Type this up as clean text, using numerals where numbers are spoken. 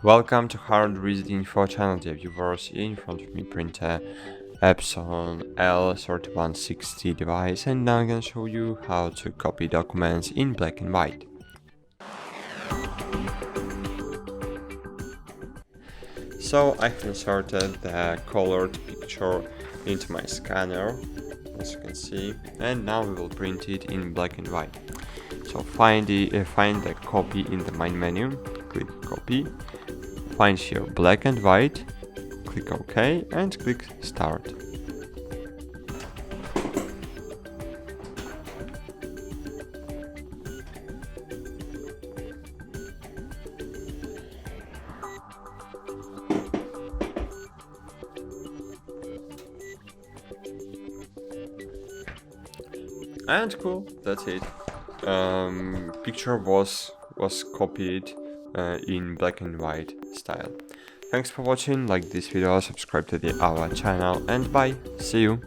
Welcome to HardReset.Info channel, dear viewers. In front of me printer Epson L3160 device, and now I'm gonna show you how to copy documents in black and white. So I have inserted the colored picture into my scanner, as you can see, and now we will print it in black and white. So find the copy in the main menu, click copy, find here black and white, click OK and click start. And cool, that's it. Picture was copied in black and white style. Thanks for watching, like this video, subscribe to our channel, and bye, see you.